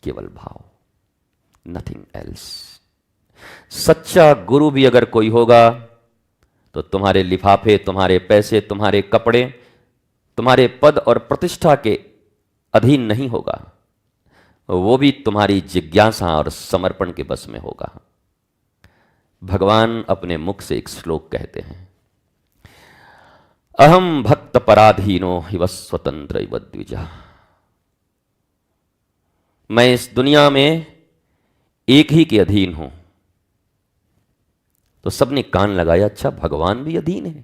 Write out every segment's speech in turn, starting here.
केवल भाव, nothing else. सच्चा गुरु भी अगर कोई होगा तो तुम्हारे लिफाफे, तुम्हारे पैसे, तुम्हारे कपड़े, तुम्हारे पद और प्रतिष्ठा के अधीन नहीं होगा। वो भी तुम्हारी जिज्ञासा और समर्पण के बस में होगा। भगवान अपने मुख से एक श्लोक कहते हैं, अहम भक्त पराधीनो हिव स्वतंत्र इव द्विजा। मैं इस दुनिया में एक ही के अधीन हूं। तो सबने कान लगाया, अच्छा भगवान भी अधीन है?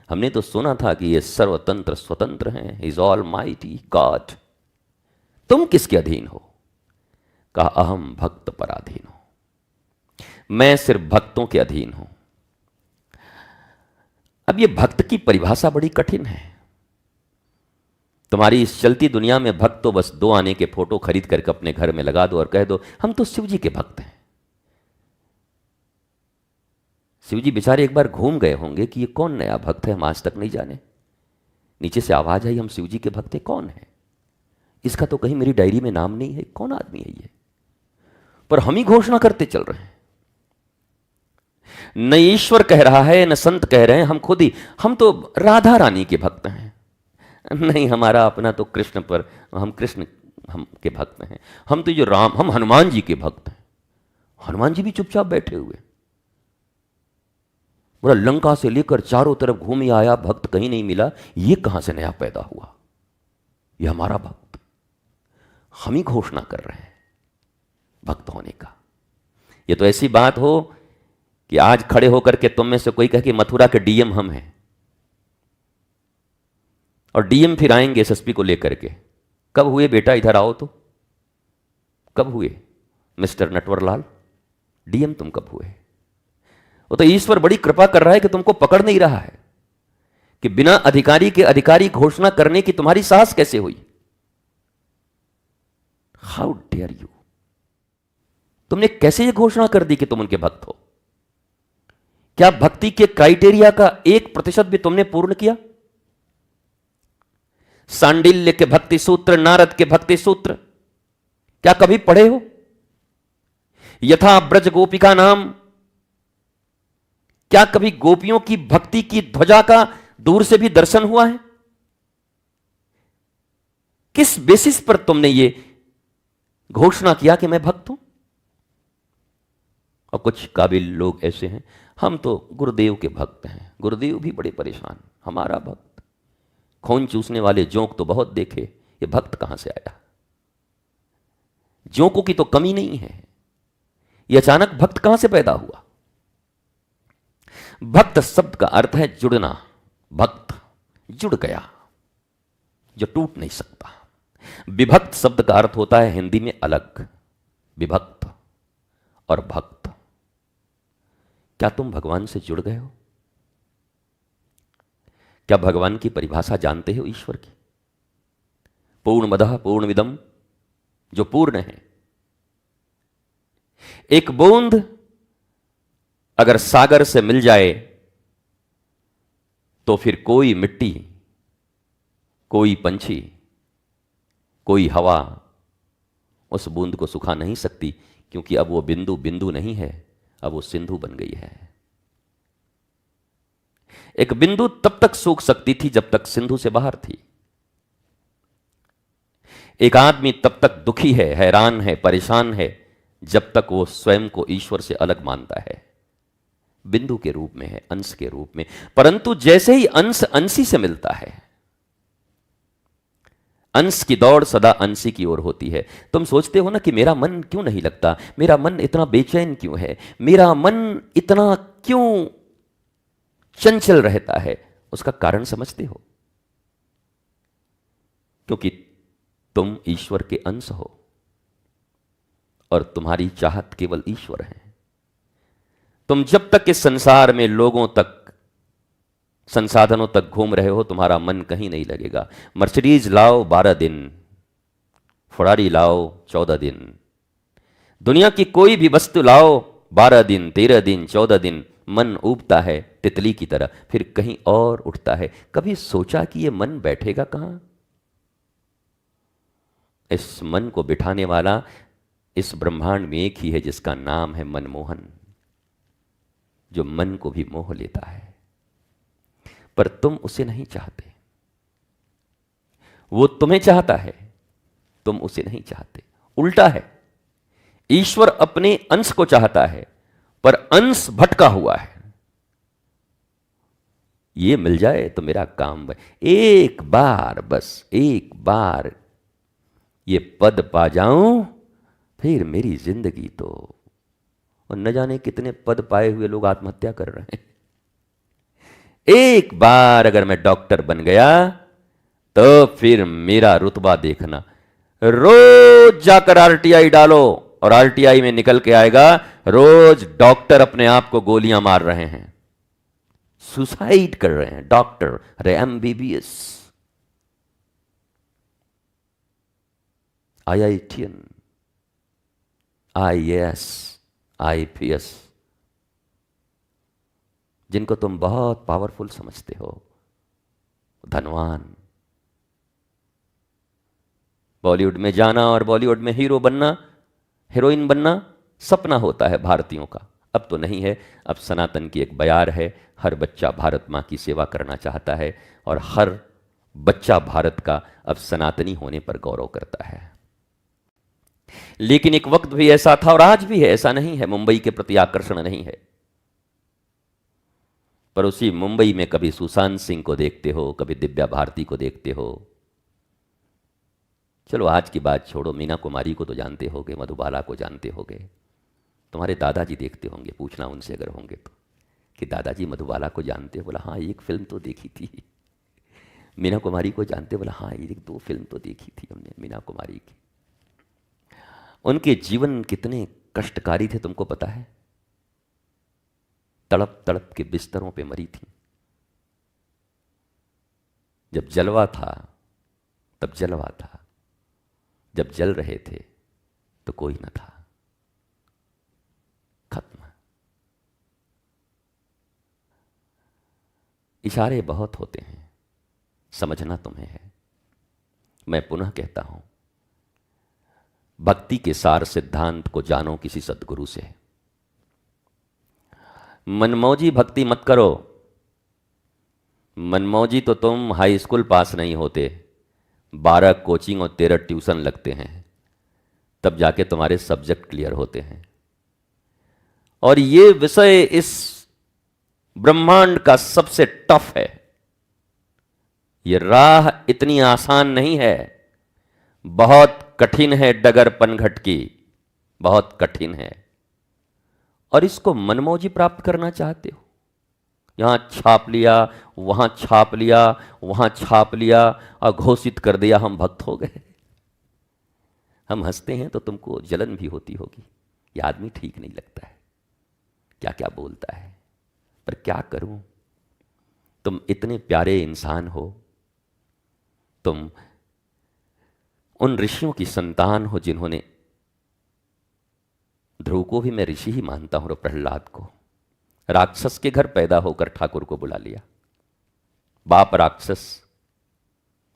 हमने तो सुना था कि ये सर्वतंत्र स्वतंत्र हैं, इज ऑल माइटी गॉड। तुम किसके अधीन हो? कहा अहम भक्त पराधीन हूं, मैं सिर्फ भक्तों के अधीन हूं। अब ये भक्त की परिभाषा बड़ी कठिन है। तुम्हारी इस चलती दुनिया में भक्त तो बस 2 आने के फोटो खरीद करके अपने घर में लगा दो और कह दो हम तो शिव जी के भक्त हैं। शिव जी बेचारे एक बार घूम गए होंगे कि ये कौन नया भक्त है, हम आज तक नहीं जाने। नीचे से आवाज आई हम शिव जी के भक्त हैं, कौन है? इसका तो कहीं मेरी डायरी में नाम नहीं है, कौन आदमी है ये? पर हम ही घोषणा करते चल रहे हैं। न ईश्वर कह रहा है न संत कह रहे हैं, हम खुद ही, हम तो राधा रानी के भक्त हैं। नहीं, हमारा अपना तो कृष्ण पर, हम कृष्ण हम के भक्त हैं। हम तो जो राम, हम हनुमान जी के भक्त हैं। हनुमान जी भी चुपचाप बैठे हुए, बोला लंका से लेकर चारों तरफ घूम ही आया, भक्त कहीं नहीं मिला, ये कहां से नया पैदा हुआ? ये हमारा भक्त। हम ही घोषणा कर रहे हैं भक्त होने का। ये तो ऐसी बात हो कि आज खड़े होकर के तुम में से कोई कहे कि मथुरा के डीएम हम हैं, और डीएम फिर आएंगे एसएसपी को लेकर के। कब हुए बेटा, इधर आओ तो। कब हुए मिस्टर नटवरलाल? डीएम तुम कब हुए? वो तो ईश्वर बड़ी कृपा कर रहा है कि तुमको पकड़ नहीं रहा है कि बिना अधिकारी के अधिकारी घोषणा करने की तुम्हारी साहस कैसे हुई? How dare you! तुमने कैसे ये घोषणा कर दी कि तुम उनके भक्त हो? क्या भक्ति के क्राइटेरिया का 1% भी तुमने पूर्ण किया? सांडिल्य के भक्ति सूत्र, नारद के भक्ति सूत्र क्या कभी पढ़े हो? यथा ब्रज गोपिका नाम, क्या कभी गोपियों की भक्ति की ध्वजा का दूर से भी दर्शन हुआ है? किस बेसिस पर तुमने ये घोषणा किया कि मैं भक्त हूं? और कुछ काबिल लोग ऐसे हैं, हम तो गुरुदेव के भक्त हैं। गुरुदेव भी बड़े परेशान, हमारा भक्त। खून चूसने वाले जोंक तो बहुत देखे, ये भक्त कहां से आया? जोंकों की तो कमी नहीं है, ये अचानक भक्त कहां से पैदा हुआ? भक्त शब्द का अर्थ है जुड़ना। भक्त जुड़ गया, जो टूट नहीं सकता। विभक्त शब्द का अर्थ होता है हिंदी में अलग, विभक्त और भक्त। क्या तुम भगवान से जुड़ गए हो? क्या भगवान की परिभाषा जानते हो ईश्वर की? पूर्णमदः पूर्णमिदं, जो पूर्ण है। एक बूंद अगर सागर से मिल जाए तो फिर कोई मिट्टी, कोई पंछी, कोई हवा उस बूंद को सुखा नहीं सकती, क्योंकि अब वो बिंदु बिंदु नहीं है, अब वो सिंधु बन गई है। एक बिंदु तब तक सूख सकती थी जब तक सिंधु से बाहर थी। एक आदमी तब तक दुखी है, हैरान है, परेशान है, जब तक वो स्वयं को ईश्वर से अलग मानता है। बिंदु के रूप में है, अंश के रूप में। परंतु जैसे ही अंश अंशी से मिलता है, अंश की दौड़ सदा अंशी की ओर होती है। तुम सोचते हो ना कि मेरा मन क्यों नहीं लगता, मेरा मन इतना बेचैन क्यों है, मेरा मन इतना क्यों चंचल रहता है? उसका कारण समझते हो? क्योंकि तुम ईश्वर के अंश हो और तुम्हारी चाहत केवल ईश्वर है। तुम जब तक इस संसार में लोगों तक, संसाधनों तक घूम रहे हो, तुम्हारा मन कहीं नहीं लगेगा। मर्सिडीज लाओ 12 दिन, फरारी लाओ 14 दिन, दुनिया की कोई भी वस्तु लाओ 12 दिन, 13 दिन, 14 दिन, मन ऊबता है तितली की तरह, फिर कहीं और उठता है। कभी सोचा कि यह मन बैठेगा कहां? इस मन को बिठाने वाला इस ब्रह्मांड में एक ही है जिसका नाम है मनमोहन, जो मन को भी मोह लेता है, पर तुम उसे नहीं चाहते। वो तुम्हें चाहता है, तुम उसे नहीं चाहते। उल्टा है, ईश्वर अपने अंश को चाहता है, पर अंश भटका हुआ है। ये मिल जाए तो मेरा काम एक बार, बस एक बार ये पद पा जाऊं, फिर मेरी जिंदगी तो। और न जाने कितने पद पाए हुए लोग आत्महत्या कर रहे हैं। एक बार अगर मैं डॉक्टर बन गया तो फिर मेरा रुतबा देखना। रोज जाकर आरटीआई डालो और आरटीआई में निकल के आएगा रोज डॉक्टर अपने आप को गोलियां मार रहे हैं, सुसाइड कर रहे हैं डॉक्टर। अरे एमबीबीएस, आईआईटीएन, आईएएस, आईपीएस, जिनको तुम बहुत पावरफुल समझते हो, धनवान, बॉलीवुड में जाना और बॉलीवुड में हीरो बनना, हीरोइन बनना सपना होता है भारतीयों का। अब तो नहीं है, अब सनातन की एक बयार है, हर बच्चा भारत माँ की सेवा करना चाहता है और हर बच्चा भारत का अब सनातनी होने पर गौरव करता है। लेकिन एक वक्त भी ऐसा था और आज भी है, ऐसा नहीं है मुंबई के प्रति आकर्षण नहीं है, पर उसी मुंबई में कभी सुशांत सिंह को देखते हो, कभी दिव्या भारती को देखते हो। चलो आज की बात छोड़ो, मीना कुमारी को तो जानते होगे, मधुबाला को जानते होगे, तुम्हारे दादाजी देखते होंगे, पूछना उनसे अगर होंगे तो कि दादाजी मधुबाला को जानते हो? बोला हाँ एक फिल्म तो देखी थी। मीना कुमारी को जानते? बोला हाँ एक दो फिल्म तो देखी थी हमने मीना कुमारी की। उनके जीवन कितने कष्टकारी थे तुमको पता है? तड़प तड़प के बिस्तरों पे मरी थी। जब जलवा था तब जलवा था, जब जल रहे थे तो कोई न था, खत्म। इशारे बहुत होते हैं, समझना तुम्हें है। मैं पुनः कहता हूं, भक्ति के सार सिद्धांत को जानो किसी सद्गुरु से। मनमौजी भक्ति मत करो। मनमौजी तो तुम हाई स्कूल पास नहीं होते, 12 कोचिंग और 13 ट्यूशन लगते हैं, तब जाके तुम्हारे सब्जेक्ट क्लियर होते हैं। और ये विषय इस ब्रह्मांड का सबसे टफ है। ये राह इतनी आसान नहीं है, बहुत कठिन है डगर पनघट की, बहुत कठिन है। और इसको मनमौजी प्राप्त करना चाहते हो, यहां छाप लिया, वहां छाप लिया, वहां छाप लिया और घोषित कर दिया हम भक्त हो गए। हम हंसते हैं तो तुमको जलन भी होती होगी, यह आदमी ठीक नहीं लगता है, क्या क्या बोलता है, पर क्या करूं, तुम इतने प्यारे इंसान हो, तुम उन ऋषियों की संतान हो जिन्होंने, ध्रुव को भी मैं ऋषि ही मानता हूं, और प्रहलाद को, राक्षस के घर पैदा होकर ठाकुर को बुला लिया। बाप राक्षस,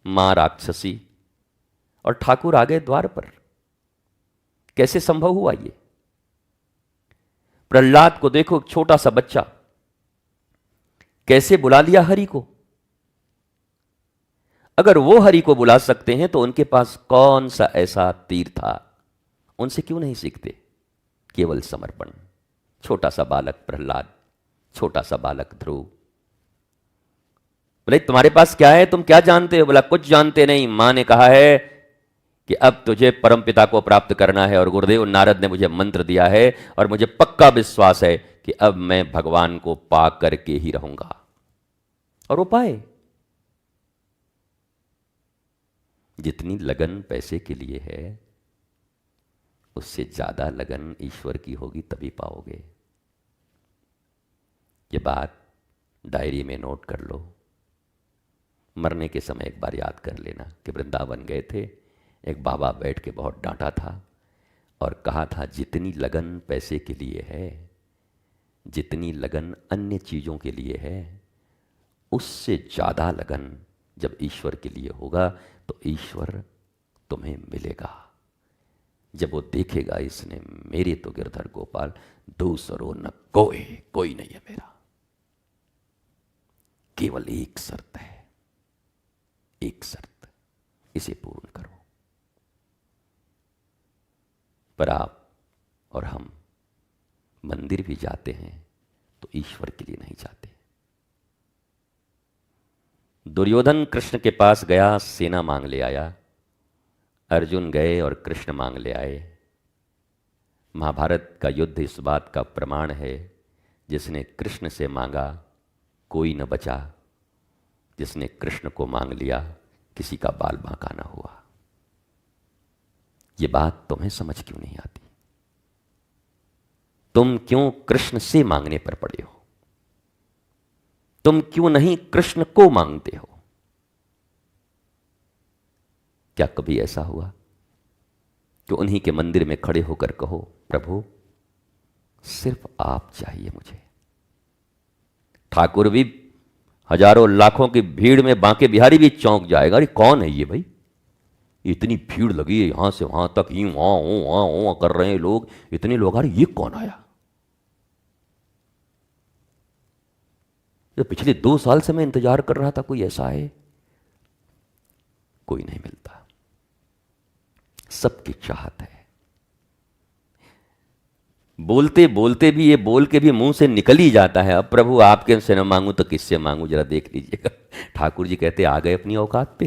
मां राक्षसी, और ठाकुर आ गए द्वार पर। कैसे संभव हुआ ये? प्रहलाद को देखो, छोटा सा बच्चा, कैसे बुला लिया हरि को। अगर वो हरि को बुला सकते हैं तो उनके पास कौन सा ऐसा तीर था, उनसे क्यों नहीं सीखते? केवल समर्पण। छोटा सा बालक प्रहलाद, छोटा सा बालक ध्रुव। बोले तुम्हारे पास क्या है, तुम क्या जानते हो? बोला कुछ जानते नहीं, मां ने कहा है कि अब तुझे परमपिता को प्राप्त करना है, और गुरुदेव नारद ने मुझे मंत्र दिया है, और मुझे पक्का विश्वास है कि अब मैं भगवान को पा करके ही रहूंगा। और वो पाए। जितनी लगन पैसे के लिए है, उससे ज्यादा लगन ईश्वर की होगी तभी पाओगे। ये बात डायरी में नोट कर लो, मरने के समय एक बार याद कर लेना कि वृंदावन गए थे, एक बाबा बैठ के बहुत डांटा था और कहा था जितनी लगन पैसे के लिए है, जितनी लगन अन्य चीज़ों के लिए है, उससे ज़्यादा लगन जब ईश्वर के लिए होगा तो ईश्वर तुम्हें मिलेगा। जब वो देखेगा इसने मेरे तो गिरधर गोपाल दूसरो न कोई नहीं है मेरा, केवल एक शर्त है, एक शर्त, इसे पूर्ण करो। पर आप और हम मंदिर भी जाते हैं तो ईश्वर के लिए नहीं जाते। दुर्योधन कृष्ण के पास गया, सेना मांग ले आया। अर्जुन गए और कृष्ण मांग ले आए। महाभारत का युद्ध इस बात का प्रमाण है, जिसने कृष्ण से मांगा कोई न बचा, जिसने कृष्ण को मांग लिया किसी का बाल बांका न हुआ। ये बात तुम्हें समझ क्यों नहीं आती? तुम क्यों कृष्ण से मांगने पर पड़े हो? तुम क्यों नहीं कृष्ण को मांगते हो? क्या कभी ऐसा हुआ कि उन्हीं के मंदिर में खड़े होकर कहो, प्रभु सिर्फ आप चाहिए मुझे? ठाकुर भी हजारों लाखों की भीड़ में बांके बिहारी भी चौंक जाएगा, अरे कौन है ये भाई, इतनी भीड़ लगी है यहां से वहां तक, यूं वहां कर रहे हैं लोग, इतने लोग, अरे ये कौन आया? जो पिछले 2 साल से मैं इंतजार कर रहा था कोई ऐसा है, कोई नहीं मिलता। सबकी चाहत है। बोलते बोलते भी, ये बोल के भी मुंह से निकल ही जाता है, अब प्रभु आपके से न मांगू तो किससे मांगू, जरा देख लीजिएगा। ठाकुर जी कहते आ गए अपनी औकात पे।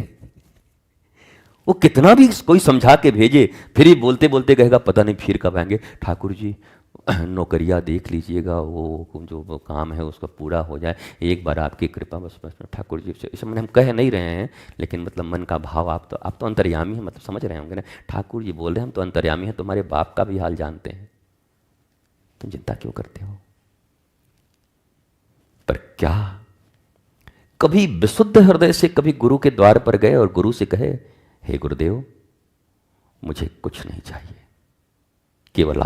वो कितना भी कोई समझा के भेजे, फिर ही बोलते बोलते कहेगा पता नहीं फिर कब आएंगे। ठाकुर जी नौकरिया देख लीजिएगा, वो जो वो काम है उसका पूरा हो जाए, एक बार आपकी कृपा बस बस। ठाकुर जी इस हम कह नहीं रहे हैं, लेकिन मतलब मन का भाव, आप तो अंतर्यामी हैं, मतलब समझ रहे होंगे ना। ठाकुर जी बोल रहे हैं हम तो अंतर्यामी हैं, तुम्हारे बाप का भी हाल जानते हैं, तुम चिंता क्यों करते हो? पर क्या कभी विशुद्ध हृदय से कभी गुरु के द्वार पर गए और गुरु से कहे, हे गुरुदेव मुझे कुछ नहीं चाहिए, केवल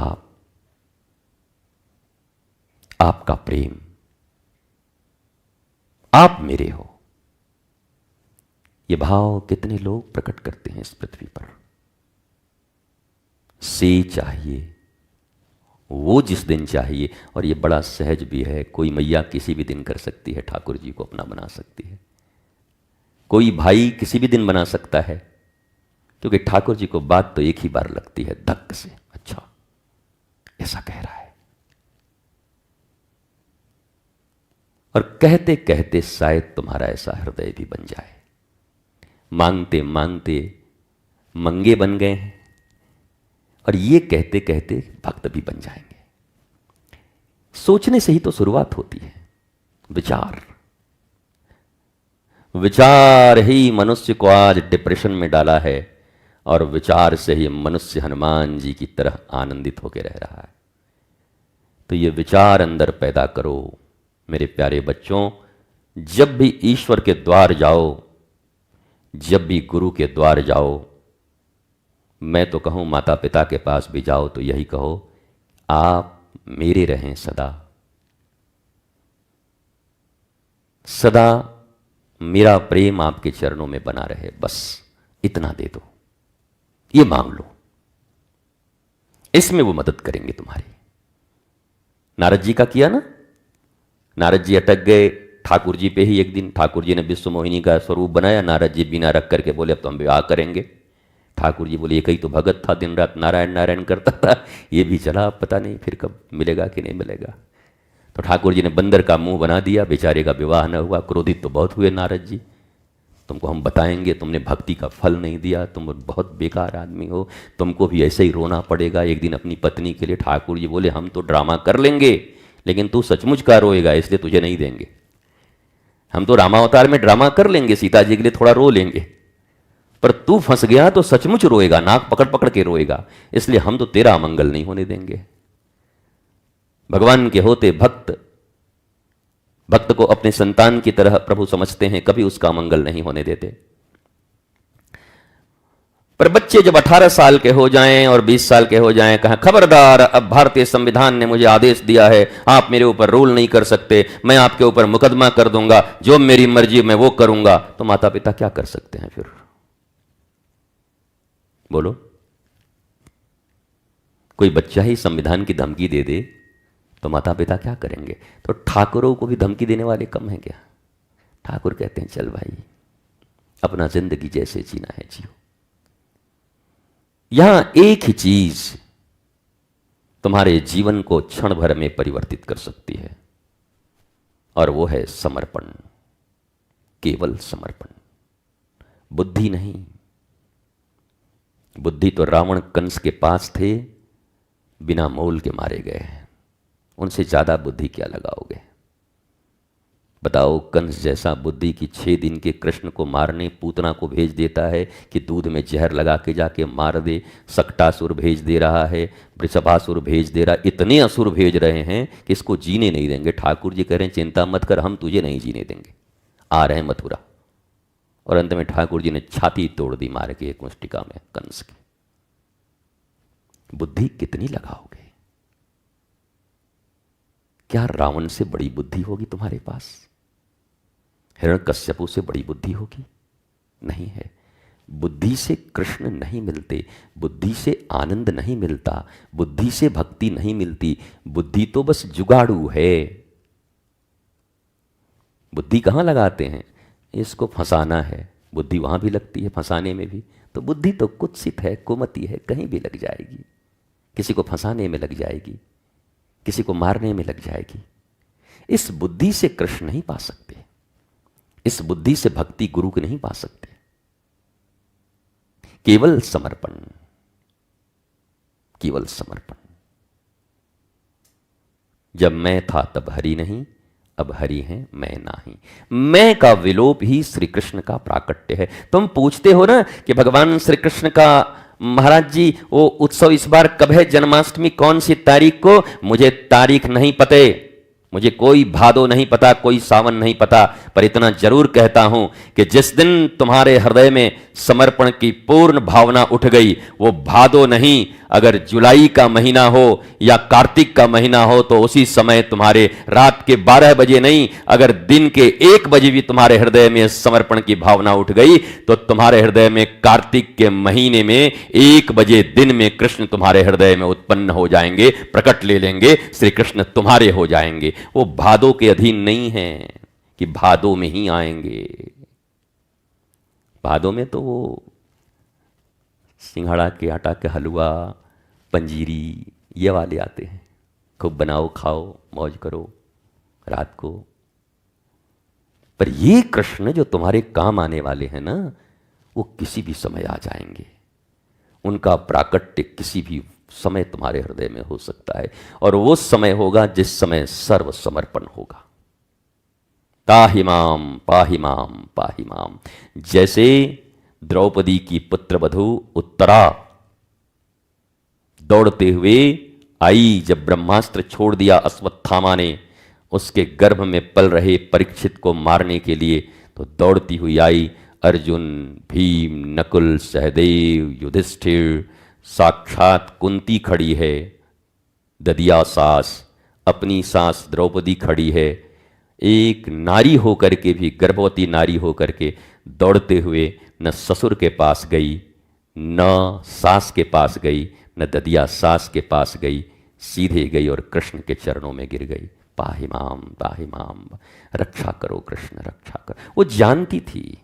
आपका प्रेम, आप मेरे हो। ये भाव कितने लोग प्रकट करते हैं इस पृथ्वी पर। से चाहिए, वो जिस दिन चाहिए, और ये बड़ा सहज भी है, कोई मैया किसी भी दिन कर सकती है, ठाकुर जी को अपना बना सकती है, कोई भाई किसी भी दिन बना सकता है, क्योंकि ठाकुर जी को बात तो एक ही बार लगती है धक्क से, अच्छा ऐसा कह रहा है। और कहते कहते शायद तुम्हारा ऐसा हृदय भी बन जाए। मांगते मांगते मंगे बन गए हैं, और ये कहते कहते भक्त भी बन जाएंगे। सोचने से ही तो शुरुआत होती है। विचार विचार ही मनुष्य को आज डिप्रेशन में डाला है, और विचार से ही मनुष्य हनुमान जी की तरह आनंदित होकर रह रहा है। तो ये विचार अंदर पैदा करो मेरे प्यारे बच्चों। जब भी ईश्वर के द्वार जाओ, जब भी गुरु के द्वार जाओ, मैं तो कहूं माता पिता के पास भी जाओ तो यही कहो, आप मेरे रहें सदा, सदा मेरा प्रेम आपके चरणों में बना रहे, बस इतना दे दो, ये मांग लो, इसमें वो मदद करेंगे तुम्हारी। नारद जी का किया ना, नारद जी अटक गए ठाकुर जी पे ही। एक दिन ठाकुर जी ने विश्व मोहिनी का स्वरूप बनाया, नारद जी बिना रख करके बोले अब तो हम विवाह करेंगे। ठाकुर जी बोले एक ही तो भगत था, दिन रात नारायण नारायण करता था, ये भी चला, पता नहीं फिर कब मिलेगा कि नहीं मिलेगा। तो ठाकुर जी ने बंदर का मुंह बना दिया, बेचारे का विवाह न हुआ। क्रोधित तो बहुत हुए नारद जी, तुमको हम बताएंगे, तुमने भक्ति का फल नहीं दिया, तुम बहुत बेकार आदमी हो, तुमको भी ऐसे ही रोना पड़ेगा एक दिन अपनी पत्नी के लिए। ठाकुर जी बोले हम तो ड्रामा कर लेंगे, लेकिन तू सचमुच का रोएगा, इसलिए तुझे नहीं देंगे। हम तो रामावतार में ड्रामा कर लेंगे, सीता जी के लिए थोड़ा रो लेंगे, पर तू फंस गया तो सचमुच रोएगा, नाक पकड़ पकड़ के रोएगा, इसलिए हम तो तेरा अमंगल नहीं होने देंगे। भगवान के होते भक्त भक्त को अपने संतान की तरह प्रभु समझते हैं, कभी उसका अमंगल नहीं होने देते। पर बच्चे जब 18 साल के हो जाएं और 20 साल के हो जाएं, कहा खबरदार, अब भारतीय संविधान ने मुझे आदेश दिया है, आप मेरे ऊपर रूल नहीं कर सकते, मैं आपके ऊपर मुकदमा कर दूंगा, जो मेरी मर्जी मैं वो करूंगा। तो माता पिता क्या कर सकते हैं फिर? बोलो, कोई बच्चा ही संविधान की धमकी दे दे तो माता पिता क्या करेंगे? तो ठाकुरों को भी धमकी देने वाले कम हैं क्या? ठाकुर कहते हैं चल भाई, अपना जिंदगी जैसे जीना है जियो। यहां एक ही चीज तुम्हारे जीवन को क्षण भर में परिवर्तित कर सकती है, और वो है समर्पण, केवल समर्पण। बुद्धि नहीं। बुद्धि तो रावण कंस के पास थे, बिना मोल के मारे गए हैं। उनसे ज्यादा बुद्धि क्या लगाओगे? बताओ, कंस जैसा बुद्धि की 6 दिन के कृष्ण को मारने पूतना को भेज देता है कि दूध में जहर लगा के जाके मार दे। सक्टासुर भेज दे रहा है, वृषभासुर भेज दे रहा, इतने असुर भेज रहे हैं कि इसको जीने नहीं देंगे। ठाकुर जी कह रहे हैं चिंता मत कर, हम तुझे नहीं जीने देंगे, आ रहे हैं मथुरा। और अंत में ठाकुर जी ने छाती तोड़ दी मार के एक मुष्टिका में कंस की। बुद्धि कितनी लगाओगे? क्या रावण से बड़ी बुद्धि होगी तुम्हारे पास? हिरण्यकश्यपु से बड़ी बुद्धि होगी? नहीं है। बुद्धि से कृष्ण नहीं मिलते, बुद्धि से आनंद नहीं मिलता, बुद्धि से भक्ति नहीं मिलती। बुद्धि तो बस जुगाड़ू है। बुद्धि कहां लगाते हैं? इसको फंसाना है, बुद्धि वहां भी लगती है, फंसाने में भी। तो बुद्धि तो कुत्सित है, कुमति है, कहीं भी लग जाएगी। किसी को फंसाने में लग जाएगी, किसी को मारने में लग जाएगी। इस बुद्धि से कृष्ण नहीं पा सकते, इस बुद्धि से भक्ति गुरु को नहीं पा सकते। केवल समर्पण, केवल समर्पण। जब मैं था तब हरि नहीं, अब हरि हैं मैं नाही। मैं का विलोप ही श्री कृष्ण का प्राकट्य है। तुम पूछते हो ना कि भगवान श्री कृष्ण का महाराज जी वो उत्सव इस बार कब है, जन्माष्टमी कौन सी तारीख को? मुझे तारीख नहीं पते, मुझे कोई भादो नहीं पता, कोई सावन नहीं पता, पर इतना जरूर कहता हूं कि जिस दिन तुम्हारे हृदय में समर्पण की पूर्ण भावना उठ गई, वो भादो नहीं, अगर जुलाई का महीना हो या कार्तिक का महीना हो, तो उसी समय तुम्हारे रात के 12 बजे नहीं, अगर दिन के 1 बजे भी तुम्हारे हृदय में समर्पण की भावना उठ गई, तो तुम्हारे हृदय में कार्तिक के महीने में 1 बजे दिन में कृष्ण तुम्हारे हृदय में उत्पन्न हो जाएंगे, प्रकट ले लेंगे, श्री कृष्ण तुम्हारे हो जाएंगे। वो भादो के अधीन नहीं है कि भादो में ही आएंगे। भादो में तो वो सिंघाड़ा के आटा के हलवा, पंजीरी, ये वाले आते हैं। खूब बनाओ, खाओ, मौज करो रात को। पर ये कृष्ण जो तुम्हारे काम आने वाले हैं ना, वो किसी भी समय आ जाएंगे। उनका प्राकट्य किसी भी समय तुम्हारे हृदय में हो सकता है, और वो समय होगा जिस समय सर्व समर्पण होगा। ताहि माम पाहि माम पाहि माम। जैसे द्रौपदी की पुत्रवधू उत्तरा दौड़ते हुए आई, जब ब्रह्मास्त्र छोड़ दिया अश्वत्थामा ने उसके गर्भ में पल रहे परीक्षित को मारने के लिए, तो दौड़ती हुई आई। अर्जुन, भीम, नकुल, सहदेव, युधिष्ठिर, साक्षात कुंती खड़ी है, ददिया सास, अपनी सास द्रौपदी खड़ी है। एक नारी होकर के भी, गर्भवती नारी होकर के दौड़ते हुए न ससुर के पास गई, न सास के पास गई, न ददिया सास के पास गई, सीधे गई और कृष्ण के चरणों में गिर गई। पाहि माम, रक्षा करो कृष्ण, रक्षा करो। वो जानती थी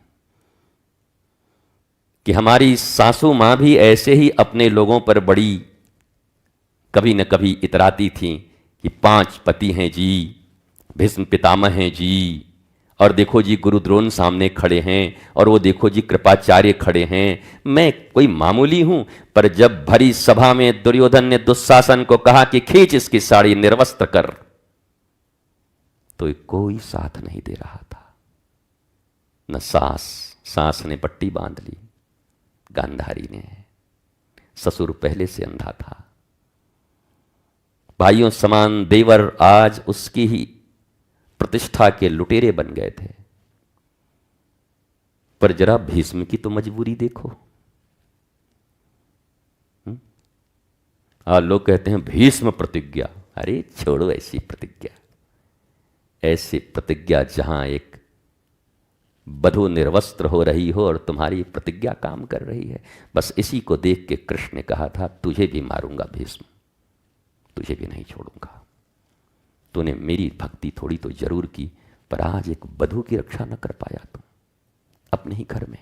कि हमारी सासू मां भी ऐसे ही अपने लोगों पर बड़ी कभी न कभी इतराती थी कि 5 पति हैं जी, भीष्म पितामह हैं जी, और देखो जी गुरुद्रोण सामने खड़े हैं, और वो देखो जी कृपाचार्य खड़े हैं, मैं कोई मामूली हूं। पर जब भरी सभा में दुर्योधन ने दुशासन को कहा कि खींच इसकी साड़ी, निर्वस्त्र कर, तो कोई साथ नहीं दे रहा था। न सास ने पट्टी बांध ली, गांधारी ने, ससुर पहले से अंधा था। भाइयों समान देवर आज उसकी ही प्रतिष्ठा के लुटेरे बन गए थे। पर जरा भीष्म की तो मजबूरी देखो। लोग कहते हैं भीष्म प्रतिज्ञा, अरे छोड़ो ऐसी प्रतिज्ञा। ऐसी प्रतिज्ञा जहां एक बधू निर्वस्त्र हो रही हो और तुम्हारी प्रतिज्ञा काम कर रही है। बस इसी को देख के कृष्ण ने कहा था तुझे भी मारूंगा भीष्म, तुझे भी नहीं छोड़ूंगा। तूने मेरी भक्ति थोड़ी तो जरूर की, पर आज एक बधू की रक्षा न कर पाया तू अपने ही घर में।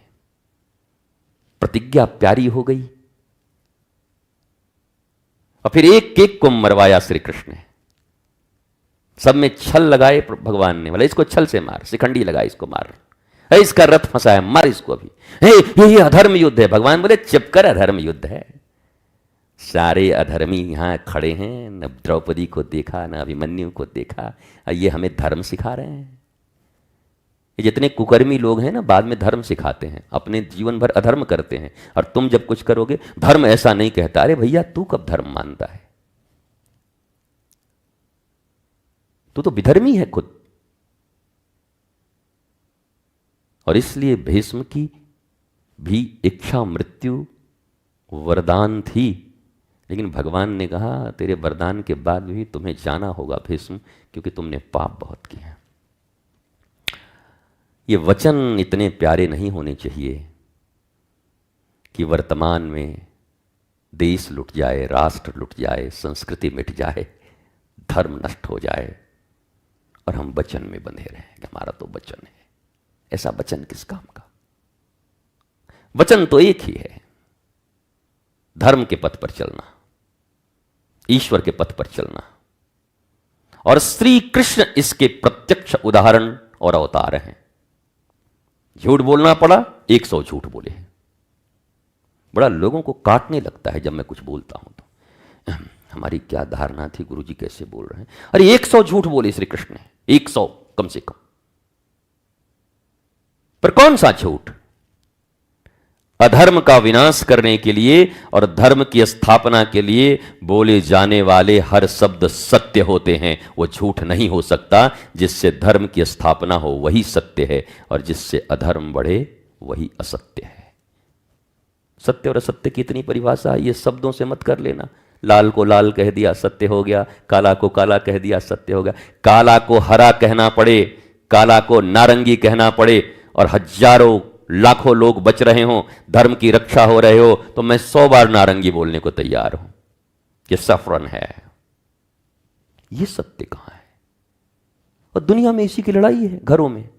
प्रतिज्ञा प्यारी हो गई और फिर एक एक को मरवाया श्री कृष्ण ने। सब में छल लगाए भगवान ने, बोले इसको छल से मार, शिखंडी लगा इसको मार, इसका रथ फंसा है, मार इसको अभी। ये अधर्म युद्ध है। भगवान बोले चुप कर, अधर्म युद्ध है। सारे अधर्मी यहां खड़े हैं, न द्रौपदी को देखा, न अभिमन्यु को देखा, ये हमें धर्म सिखा रहे हैं। ये जितने कुकर्मी लोग हैं ना, बाद में धर्म सिखाते हैं, अपने जीवन भर अधर्म करते हैं, और तुम जब कुछ करोगे धर्म ऐसा नहीं कहता। अरे भैया, तू कब धर्म मानता है? तू तो विधर्मी है खुद। और इसलिए भीष्म की भी इच्छा मृत्यु वरदान थी, लेकिन भगवान ने कहा तेरे वरदान के बाद भी तुम्हें जाना होगा भीष्म, क्योंकि तुमने पाप बहुत किए हैं। ये वचन इतने प्यारे नहीं होने चाहिए कि वर्तमान में देश लुट जाए, राष्ट्र लुट जाए, संस्कृति मिट जाए, धर्म नष्ट हो जाए और हम वचन में बंधे रहें कि हमारा तो वचन है। ऐसा वचन किस काम का? वचन तो एक ही है, धर्म के पथ पर चलना, ईश्वर के पथ पर चलना। और श्री कृष्ण इसके प्रत्यक्ष उदाहरण और अवतार हैं। झूठ बोलना पड़ा, 100 झूठ बोले हैं। बड़ा लोगों को काटने लगता है जब मैं कुछ बोलता हूं तो, हमारी क्या धारणा थी, गुरुजी कैसे बोल रहे हैं। अरे 100 झूठ बोले श्री कृष्ण ने, 100 कम से कम। पर कौन सा झूठ? अधर्म का विनाश करने के लिए और धर्म की स्थापना के लिए बोले जाने वाले हर शब्द सत्य होते हैं। वो झूठ नहीं हो सकता। जिससे धर्म की स्थापना हो वही सत्य है, और जिससे अधर्म बढ़े वही असत्य है। सत्य और असत्य की इतनी परिभाषा है, ये शब्दों से मत कर लेना। लाल को लाल कह दिया सत्य हो गया, काला को काला कह दिया सत्य हो गया। काला को हरा कहना पड़े, काला को नारंगी कहना पड़े, और हजारों लाखों लोग बच रहे हों, धर्म की रक्षा हो रहे हो, तो मैं 100 बार नारंगी बोलने को तैयार हूं कि सफरन है। ये सत्य कहां है? और दुनिया में इसी की लड़ाई है। घरों में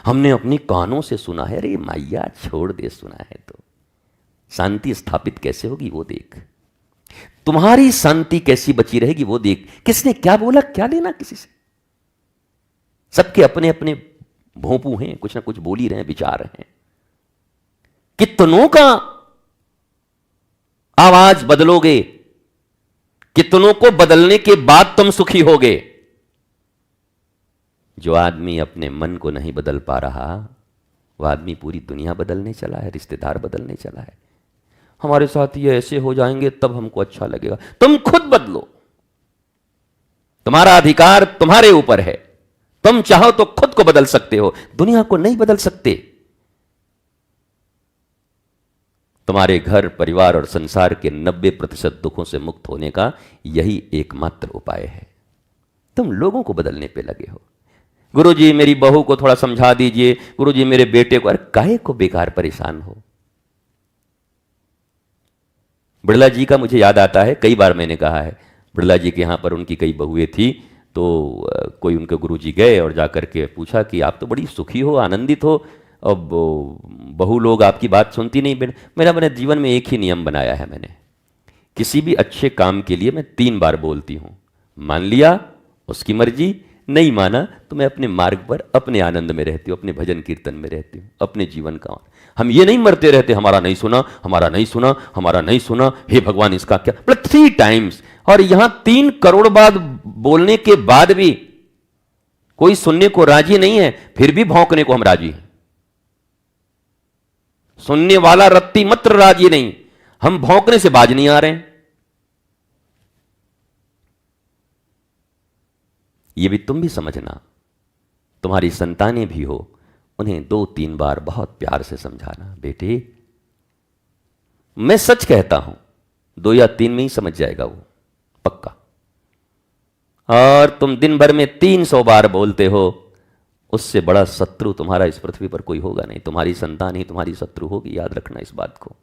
हमने अपने कानों से सुना है, अरे मैया छोड़ दे, सुना है तो शांति स्थापित कैसे होगी वो देख, तुम्हारी शांति कैसी बची रहेगी वो देख। किसने क्या बोला, क्या लेना किसी से? सबके अपने अपने भोंपू हैं, कुछ ना कुछ बोल ही रहे हैं, विचार रहे हैं। कितनों का आवाज बदलोगे, कितनों को बदलने के बाद तुम सुखी होगे। जो आदमी अपने मन को नहीं बदल पा रहा, वह आदमी पूरी दुनिया बदलने चला है, रिश्तेदार बदलने चला है। हमारे साथ ये ऐसे हो जाएंगे तब हमको अच्छा लगेगा। तुम खुद बदलो, तुम्हारा अधिकार तुम्हारे ऊपर है। तुम चाहो तो खुद को बदल सकते हो, दुनिया को नहीं बदल सकते। तुम्हारे घर, परिवार और संसार के 90% दुखों से मुक्त होने का यही एकमात्र उपाय है। तुम लोगों को बदलने पे लगे हो। गुरुजी मेरी बहू को थोड़ा समझा दीजिए, गुरुजी मेरे बेटे को। अरे काहे को बेकार परेशान हो? बिड़ला जी का मुझे याद आता है, कई बार मैंने कहा है, बिड़ला जी के यहां पर उनकी कई बहुएं थी, तो कोई उनके गुरुजी गए और जाकर के पूछा कि आप तो बड़ी सुखी हो, आनंदित हो, अब बहु लोग आपकी बात सुनती नहीं। मैंने जीवन में एक ही नियम बनाया है मैंने, किसी भी अच्छे काम के लिए मैं 3 बार बोलती हूं। मान लिया उसकी मर्जी, नहीं माना तो मैं अपने मार्ग पर अपने आनंद में रहती हूँ, अपने भजन कीर्तन में रहती हूँ, अपने जीवन का। हम ये नहीं मरते रहते, हमारा नहीं सुना, हमारा नहीं सुना, हमारा नहीं सुना, हे भगवान इसका क्या। मतलब 3 टाइम्स, और यहां 3 करोड़ बार बोलने के बाद भी कोई सुनने को राजी नहीं है, फिर भी भौंकने को हम राजी हैं। सुनने वाला रत्ती मात्र राजी नहीं, हम भौंकने से बाज नहीं आ रहे हैं। ये भी तुम भी समझना, तुम्हारी संतानें भी हो, उन्हें 2-3 बार बहुत प्यार से समझाना, बेटे मैं सच कहता हूं, 2 या 3 में ही समझ जाएगा वो पक्का। और तुम दिन भर में 300 बार बोलते हो, उससे बड़ा शत्रु तुम्हारा इस पृथ्वी पर कोई होगा नहीं। तुम्हारी संतान ही तुम्हारी शत्रु होगी, याद रखना इस बात को।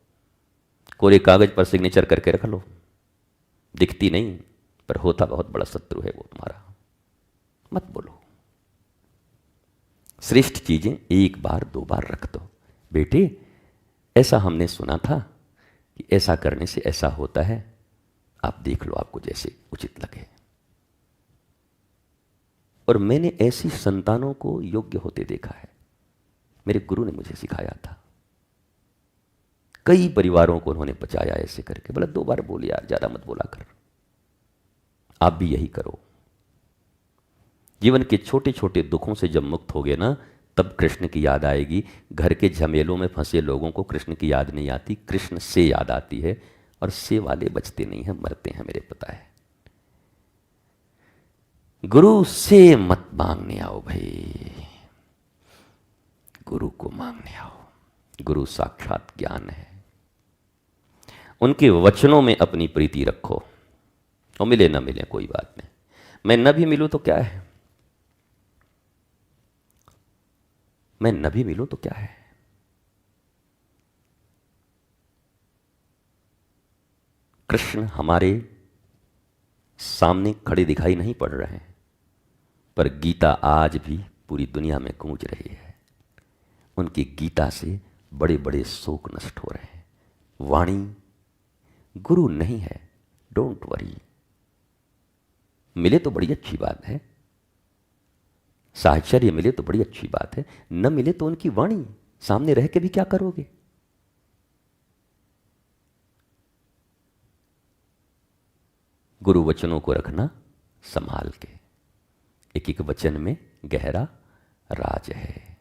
कोरे कागज पर सिग्नेचर करके रख लो, दिखती नहीं, पर होता बहुत बड़ा शत्रु है वो तुम्हारा। मत बोलो। श्रेष्ठ चीजें एक बार दो बार रख दो। बेटे, ऐसा हमने सुना था कि ऐसा करने से ऐसा होता है, आप देख लो, आपको जैसे उचित लगे। और मैंने ऐसी संतानों को योग्य होते देखा है। मेरे गुरु ने मुझे सिखाया था। कई परिवारों को उन्होंने बचाया ऐसे करके। बोला 2 बार बोल यार, ज्यादा मत बोला कर। आप भी यही करो। जीवन के छोटे छोटे दुखों से जब मुक्त होगे ना, तब कृष्ण की याद आएगी। घर के झमेलों में फंसे लोगों को कृष्ण की याद नहीं आती, कृष्ण से याद आती है। और से वाले बचते नहीं हैं, मरते हैं, मेरे पता है। गुरु से मत मांगने आओ भाई, गुरु को मांगने आओ। गुरु साक्षात ज्ञान है। उनके वचनों में अपनी प्रीति रखो। और मिले ना मिले कोई बात नहीं, मैं न भी मिलूं तो क्या है, मैं न भी मिलूं तो क्या है। कृष्ण हमारे सामने खड़े दिखाई नहीं पड़ रहे हैं, पर गीता आज भी पूरी दुनिया में गूंज रही है। उनकी गीता से बड़े बड़े शोक नष्ट हो रहे हैं। वाणी गुरु नहीं है, डोंट वरी। मिले तो बड़ी अच्छी बात है, साहचर्य मिले तो बड़ी अच्छी बात है, न मिले तो उनकी वाणी सामने रह के भी क्या करोगे। गुरु वचनों को रखना संभाल के। एक एक वचन में गहरा राज है।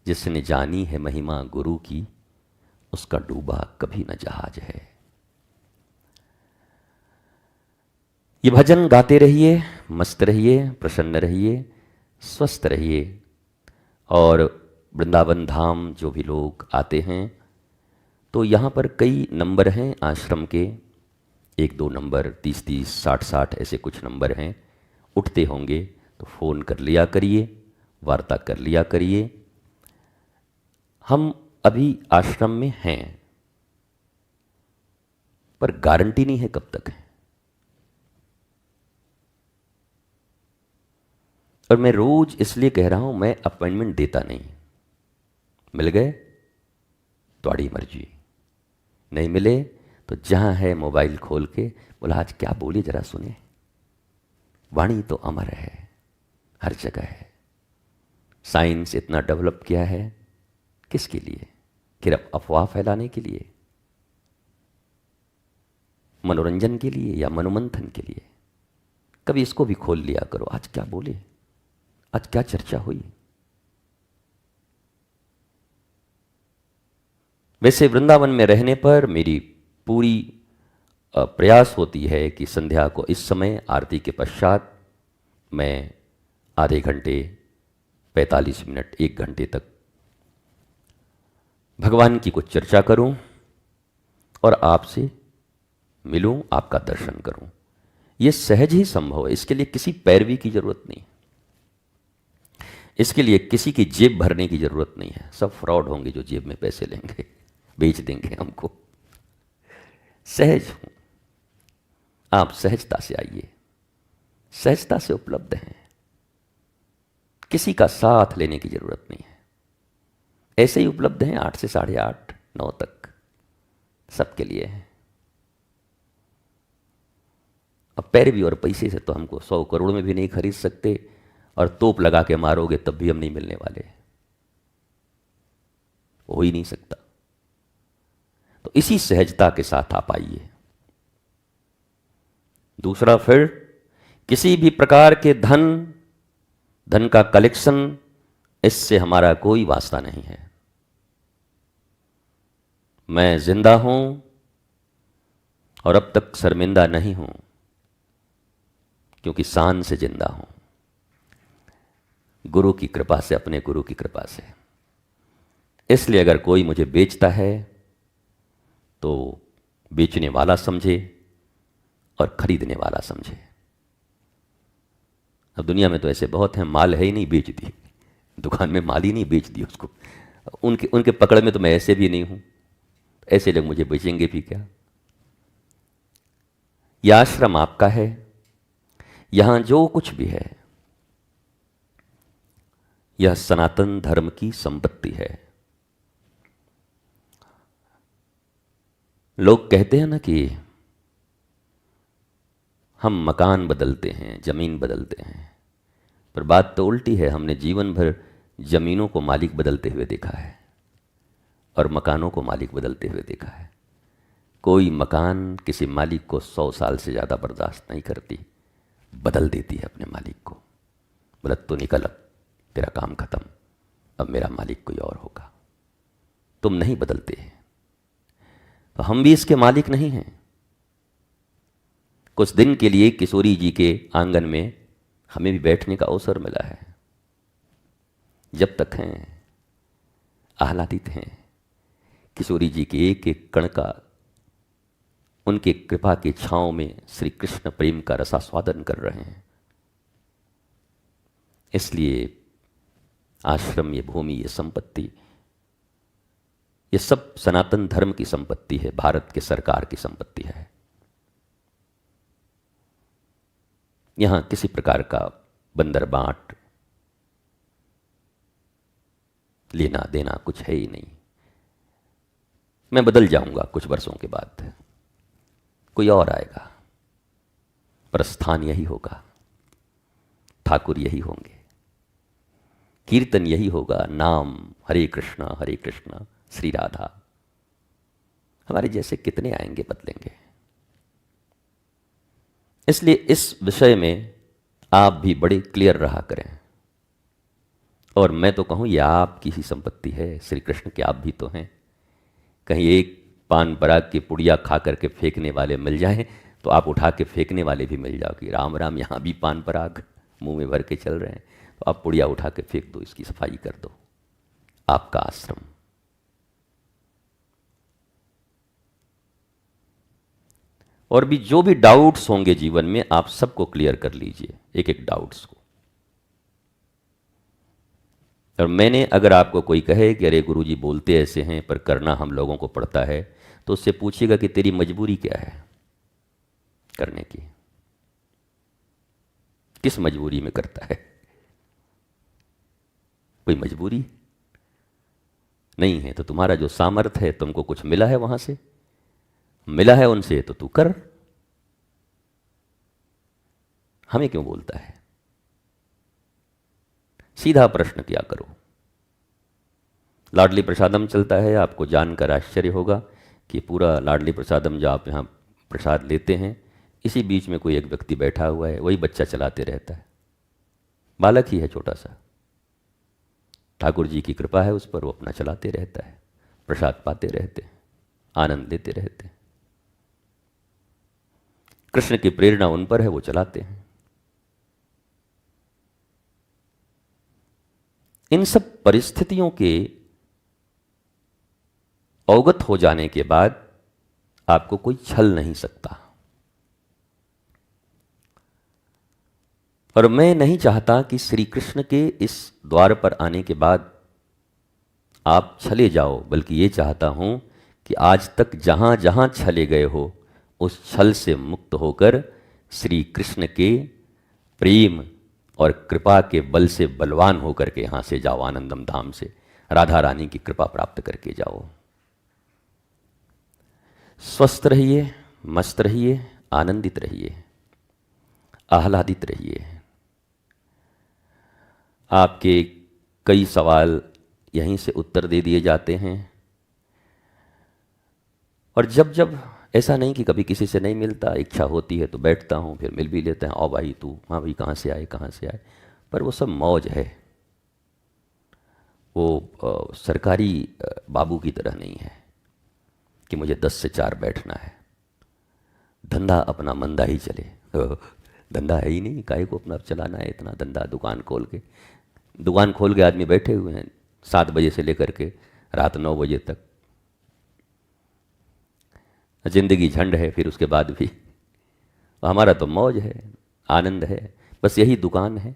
जिसने जानी है महिमा गुरु की, उसका डूबा कभी न जहाज है। ये भजन गाते रहिए, मस्त रहिए, प्रसन्न रहिए, स्वस्थ रहिए। और वृंदावन धाम जो भी लोग आते हैं, तो यहाँ पर कई नंबर हैं आश्रम के, 1-2 नंबर, 30-30, 60-60 ऐसे कुछ नंबर हैं। उठते होंगे तो फ़ोन कर लिया करिए, वार्ता कर लिया करिए। हम अभी आश्रम में हैं, पर गारंटी नहीं है कब तक है। और मैं रोज इसलिए कह रहा हूं, मैं अपॉइंटमेंट देता नहीं। मिल गए तुम्हारी मर्जी, नहीं मिले तो जहां है मोबाइल खोल के बोला आज क्या बोली जरा सुने। वाणी तो अमर है, हर जगह है। साइंस इतना डेवलप किया है, किसके लिए? सिर्फ अफवाह फैलाने के लिए, मनोरंजन के लिए या मनोमंथन के लिए? कभी इसको भी खोल लिया करो, आज क्या बोले, आज क्या चर्चा हुई। वैसे वृंदावन में रहने पर मेरी पूरी प्रयास होती है कि संध्या को इस समय आरती के पश्चात मैं आधे घंटे, 45 मिनट, 1 घंटे तक भगवान की कुछ चर्चा करूं और आपसे मिलूं, आपका दर्शन करूं। यह सहज ही संभव है, इसके लिए किसी पैरवी की जरूरत नहीं, इसके लिए किसी की जेब भरने की जरूरत नहीं है। सब फ्रॉड होंगे जो जेब में पैसे लेंगे, बेच देंगे हमको। सहज हूं, आप सहजता से आइए, सहजता से उपलब्ध हैं, किसी का साथ लेने की जरूरत नहीं है। ऐसे ही उपलब्ध हैं 8 से 8:30, 9 तक, सबके लिए है। अब पैरवी और पैसे से तो हमको 100 करोड़ में भी नहीं खरीद सकते, और तोप लगा के मारोगे तब भी हम नहीं मिलने वाले, हो ही नहीं सकता। तो इसी सहजता के साथ आप आइए। दूसरा, फिर किसी भी प्रकार के धन का कलेक्शन, इससे हमारा कोई वास्ता नहीं है। मैं जिंदा हूं और अब तक शर्मिंदा नहीं हूं, क्योंकि शान से जिंदा हूं, गुरु की कृपा से, अपने गुरु की कृपा से। इसलिए अगर कोई मुझे बेचता है तो बेचने वाला समझे और खरीदने वाला समझे। अब दुनिया में तो ऐसे बहुत हैं, माल है ही नहीं, बेच दी, दुकान में माल ही नहीं, बेच दी उसको। उनके पकड़ में तो मैं ऐसे भी नहीं हूं, ऐसे लोग मुझे बेचेंगे भी क्या। यह आश्रम आपका है, यहां जो कुछ भी है यह सनातन धर्म की संपत्ति है। लोग कहते हैं ना कि हम मकान बदलते हैं, जमीन बदलते हैं, पर बात तो उल्टी है। हमने जीवन भर जमीनों को मालिक बदलते हुए देखा है और मकानों को मालिक बदलते हुए देखा है। कोई मकान किसी मालिक को 100 साल से ज़्यादा बर्दाश्त नहीं करती, बदल देती है अपने मालिक को। बोला तो निकल, अब तेरा काम खत्म, अब मेरा मालिक कोई और होगा। तुम नहीं बदलते हैं, तो हम भी इसके मालिक नहीं हैं। कुछ दिन के लिए किशोरी जी के आंगन में हमें भी बैठने का अवसर मिला है। जब तक हैं, आह्लादित हैं, किशोरी जी के एक एक कण का उनके कृपा की छांव में श्री कृष्ण प्रेम का रसास्वादन कर रहे हैं। इसलिए आश्रम, ये भूमि, ये संपत्ति, ये सब सनातन धर्म की संपत्ति है, भारत के सरकार की संपत्ति है। यहां किसी प्रकार का बंदर बांट, लेना देना कुछ है ही नहीं। मैं बदल जाऊंगा कुछ वर्षों के बाद, कोई और आएगा, पर स्थान यही होगा, ठाकुर यही होंगे, कीर्तन यही होगा, नाम हरे कृष्णा श्री राधा। हमारे जैसे कितने आएंगे, बदलेंगे। इसलिए इस विषय में आप भी बड़े क्लियर रहा करें। और मैं तो कहूं यह आपकी ही संपत्ति है, श्री कृष्ण के आप भी तो हैं। कहीं एक पान पराग की पुड़िया खा करके फेंकने वाले मिल जाएं तो आप उठा के फेंकने वाले भी मिल जाओ कि राम राम, यहाँ भी पान पराग मुंह में भर के चल रहे हैं, तो आप पुड़िया उठा के फेंक दो, इसकी सफाई कर दो। आपका आश्रम। और भी जो भी डाउट्स होंगे जीवन में, आप सबको क्लियर कर लीजिए, एक एक डाउट्स को। और मैंने, अगर आपको कोई कहे कि अरे गुरुजी बोलते ऐसे हैं पर करना हम लोगों को पड़ता है, तो उससे पूछिएगा कि तेरी मजबूरी क्या है करने की, किस मजबूरी में करता है। कोई मजबूरी नहीं है तो तुम्हारा जो सामर्थ्य है, तुमको कुछ मिला है, वहां से मिला है उनसे, तो तू कर। हमें क्यों बोलता है? सीधा प्रश्न किया करो। लाडली प्रसादम चलता है, आपको जानकर आश्चर्य होगा कि पूरा लाडली प्रसादम जो आप यहाँ प्रसाद लेते हैं, इसी बीच में कोई एक व्यक्ति बैठा हुआ है, वही बच्चा चलाते रहता है, बालक ही है छोटा सा। ठाकुर जी की कृपा है उस पर, वो अपना चलाते रहता है, प्रसाद पाते रहते हैं, आनंद लेते रहते हैं। कृष्ण की प्रेरणा उन पर है, वो चलाते हैं। इन सब परिस्थितियों के अवगत हो जाने के बाद आपको कोई छल नहीं सकता। और मैं नहीं चाहता कि श्री कृष्ण के इस द्वार पर आने के बाद आप छले जाओ, बल्कि ये चाहता हूं कि आज तक जहां जहां छले गए हो, उस छल से मुक्त होकर श्री कृष्ण के प्रेम और कृपा के बल से बलवान होकर के यहां से जाओ, आनंदम धाम से राधा रानी की कृपा प्राप्त करके जाओ। स्वस्थ रहिए, मस्त रहिए, आनंदित रहिए, आह्लादित रहिए। आपके कई सवाल यहीं से उत्तर दे दिए जाते हैं। और जब जब, ऐसा नहीं कि कभी किसी से नहीं मिलता, इच्छा होती है तो बैठता हूँ, फिर मिल भी लेते हैं, आओ भाई तू, हाँ भाई कहाँ से आए, पर वो सब मौज है। वो सरकारी बाबू की तरह नहीं है कि मुझे 10 से 4 बैठना है। धंधा अपना मंदा ही चले, धंधा है ही नहीं, काहे को अपना चलाना है इतना धंधा। दुकान खोल के आदमी बैठे हुए हैं 7 बजे से लेकर के रात 9 बजे तक। जिंदगी झंड है, फिर उसके बाद भी हमारा तो मौज है, आनंद है, बस यही दुकान है।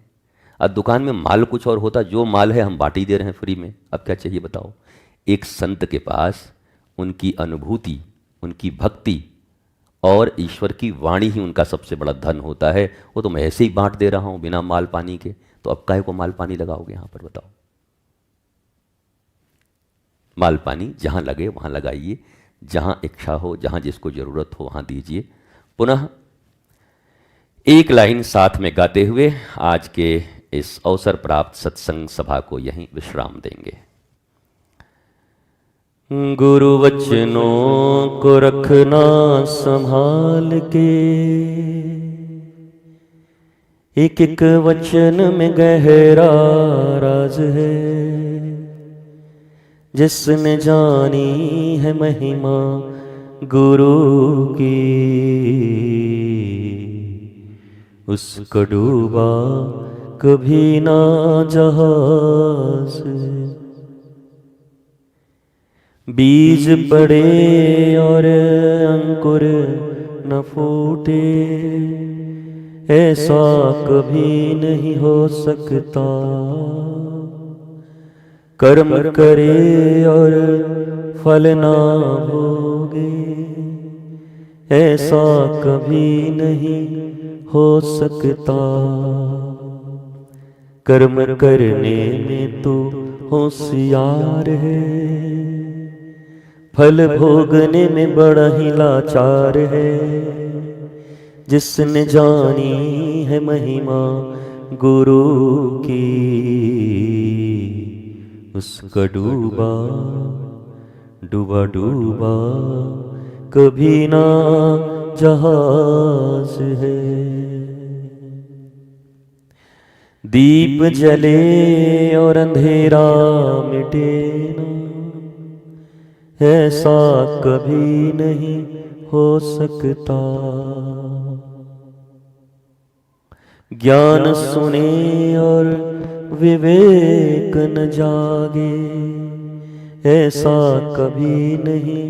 अब दुकान में माल कुछ और होता, जो माल है हम बांट ही दे रहे हैं फ्री में, अब क्या चाहिए बताओ। एक संत के पास उनकी अनुभूति, उनकी भक्ति और ईश्वर की वाणी ही उनका सबसे बड़ा धन होता है। वो तो मैं ऐसे ही बांट दे रहा हूं बिना माल पानी के, तो अब काहे को माल पानी लगाओगे यहां पर, बताओ। माल पानी जहां लगे वहां लगाइए, जहां इच्छा हो, जहां जिसको जरूरत हो वहां दीजिए। पुनः एक लाइन साथ में गाते हुए आज के इस अवसर प्राप्त सत्संग सभा को यहीं विश्राम देंगे। गुरु वचनों को रखना संभाल के, एक एक वचन में गहरा राज है। जिसने जानी है महिमा गुरु की, उसको डूबा कभी ना जहाज। बीज पड़े और अंकुर न फूटे, ऐसा कभी नहीं हो सकता। कर्म करे और फल ना भोगे, ऐसा कभी नहीं हो सकता। कर्म करने में तो होशियार है, फल भोगने में बड़ा ही लाचार है। जिसने जानी है महिमा गुरु की, उसका डूबा डूबा डूबा कभी ना जहाज है। दीप जले और अंधेरा मिटे ना, ऐसा कभी नहीं हो सकता। ज्ञान सुने और विवेक न जागे, ऐसा कभी नहीं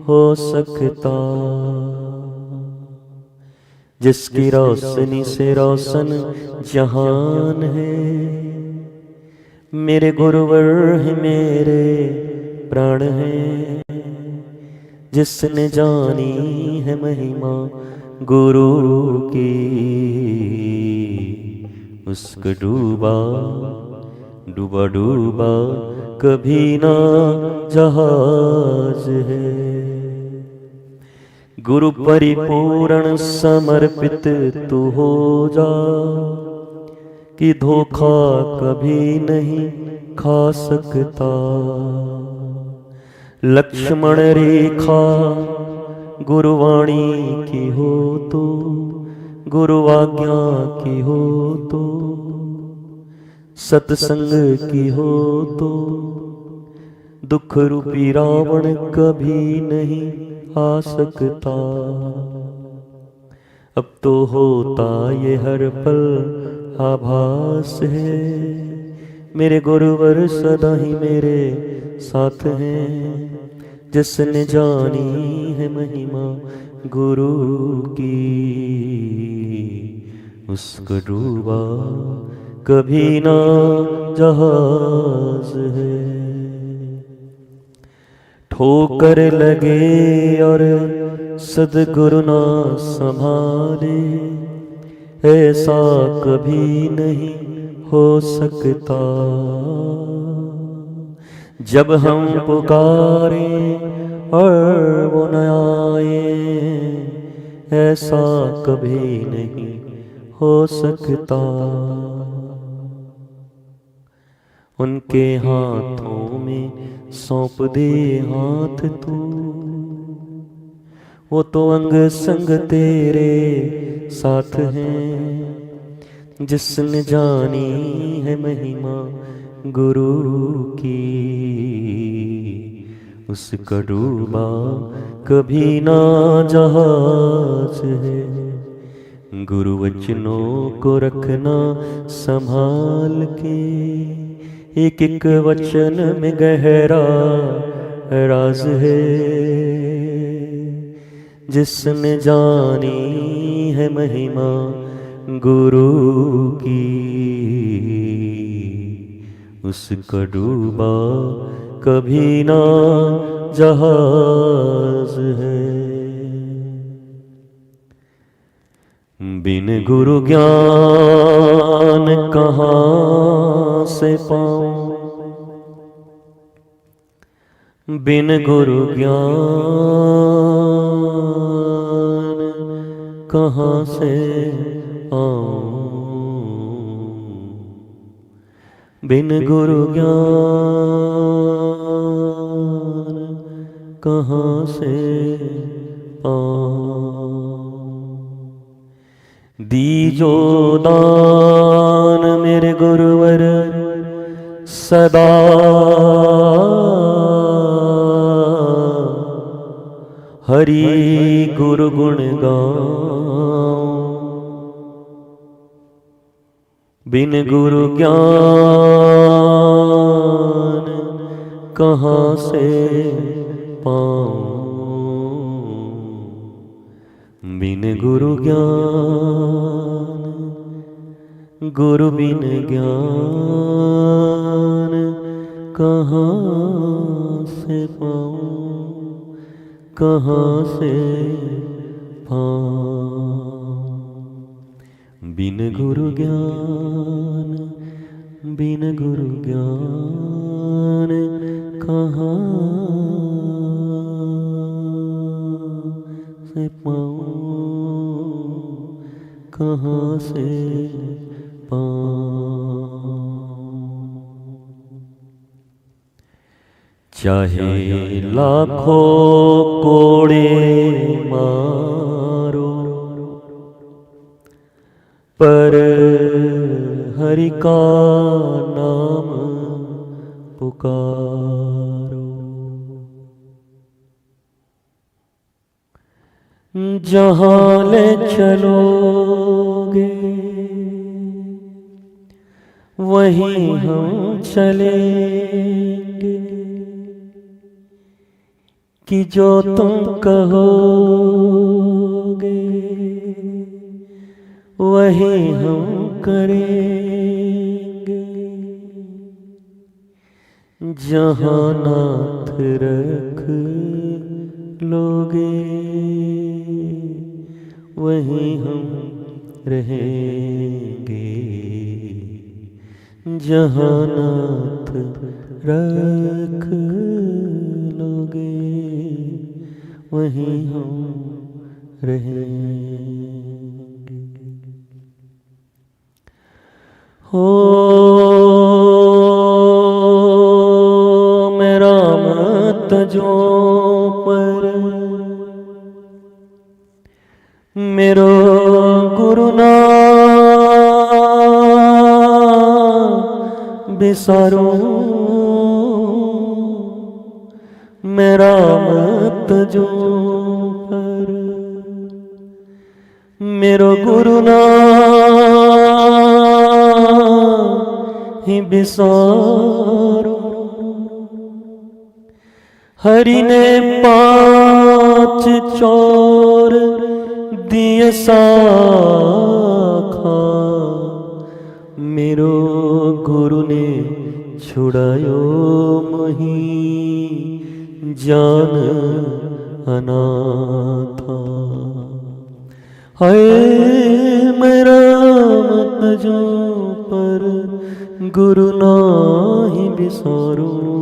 हो सकता। जिसकी रोशनी से रोशन जहान है, मेरे गुरुवर है, मेरे प्राण है। जिसने जानी है महिमा गुरु की, उसको डूबा डूबा डूबा कभी ना जहाज है। गुरु परिपूर्ण समर्पित तू हो जा, कि धोखा कभी नहीं खा सकता। लक्ष्मण रेखा गुरुवाणी की हो तो, गुरु आज्ञा की हो तो, सत्संग की हो तो, दुख रूपी रावण कभी नहीं आ सकता। अब तो होता ये हर पल आभास है, मेरे गुरुवर सदा ही मेरे साथ हैं। जिसने जानी है महिमा गुरु की, उसको डूबा कभी ना जहाज है। ठोकर लगे और सद्गुरु ना संभाले, ऐसा कभी नहीं हो सकता। जब हम पुकारे और वो न आए, ऐसा कभी नहीं हो सकता। उनके हाथों में सौंप दे हाथ तू, वो तो अंग संग तेरे साथ हैं। जिसने जानी है महिमा गुरु की, उसका डूबा कभी ना जहाज है। गुरु वचनों को रखना संभाल के, एक एक वचन में गहरा राज है। जिसने जानी है महिमा गुरु की, उसका डूबा कभी ना जहाज है। बिन गुरु ज्ञान कहाँ से पाऊं, बिन गुरु ज्ञान कहाँ से आऊं, बिन गुरु ज्ञान कहाँ से पाऊं। दीजो दान मेरे गुरुवर सदा, हरि गुरु गुण गाऊं, बिन गुरु ज्ञान कहाँ से पाऊं, बिन गुरु ज्ञान, गुरु बिन ज्ञान कहाँ से पाऊं, कहाँ से पाऊं, बिन गुरु ज्ञान, बिन गुरु ज्ञान कहाँ से पाऊं, कहाँ से पाऊं। चाहे लाखों कोड़े मारो, पर हरि का नाम पुकारो। जहाँ ले चलोगे वहीं हम चलेंगे, कि जो तुम कहोगे वही हम करेंगे। जहाँ नाथ रख लोगे वहीं हम रहेंगे। जहाँ नाथ रख लोगे वहीं हम रहेंगे। हो मेरा मत जो पर मेरो गुरु ना बिसारूं, मेरा मत जो पर मेरो गुरु ना ही बिसारूं। हरि ने 5 चोर दिए साखा, मेरो गुरु ने छुड़ायो मही जान अनाथा। हाय मेरा मत जो पर गुरु नाही बिसारूं,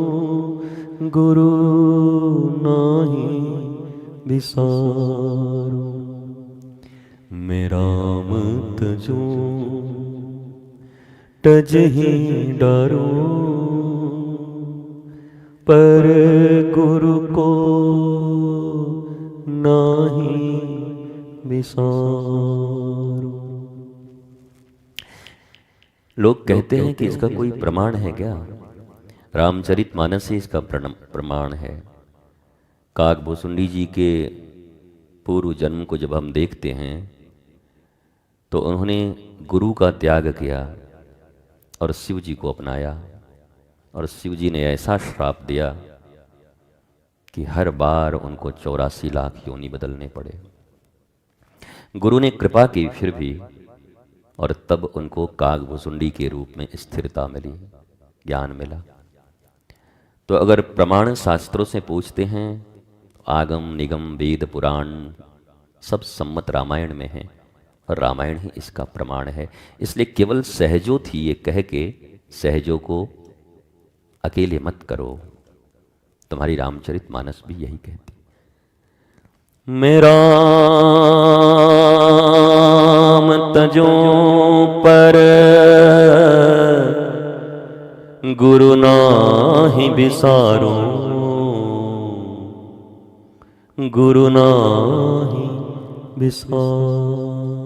गुरु नाही बिसारूं। मेरा मत जो तज ही डरूं, पर गुरु को नाही बिसारूं। लोग कहते हैं कि इसका कोई प्रमाण है क्या? रामचरितमानस ही इसका प्रमाण है। काकभूसुंडी जी के पूर्व जन्म को जब हम देखते हैं तो उन्होंने गुरु का त्याग किया और शिव जी को अपनाया, और शिव जी ने ऐसा श्राप दिया कि हर बार उनको 84 लाख योनि बदलने पड़े। गुरु ने कृपा की फिर भी, और तब उनको काकभूसुंडी के रूप में स्थिरता मिली, ज्ञान मिला। तो अगर प्रमाण शास्त्रों से पूछते हैं, आगम निगम वेद पुराण सब सम्मत रामायण में है और रामायण ही इसका प्रमाण है। इसलिए केवल सहजो थी ये कह के सहजो को अकेले मत करो। तुम्हारी रामचरितमानस भी यही कहती, मेरा राम तजो पर गुरु नाहि बिसारो, गुरु नाहि बिसारो।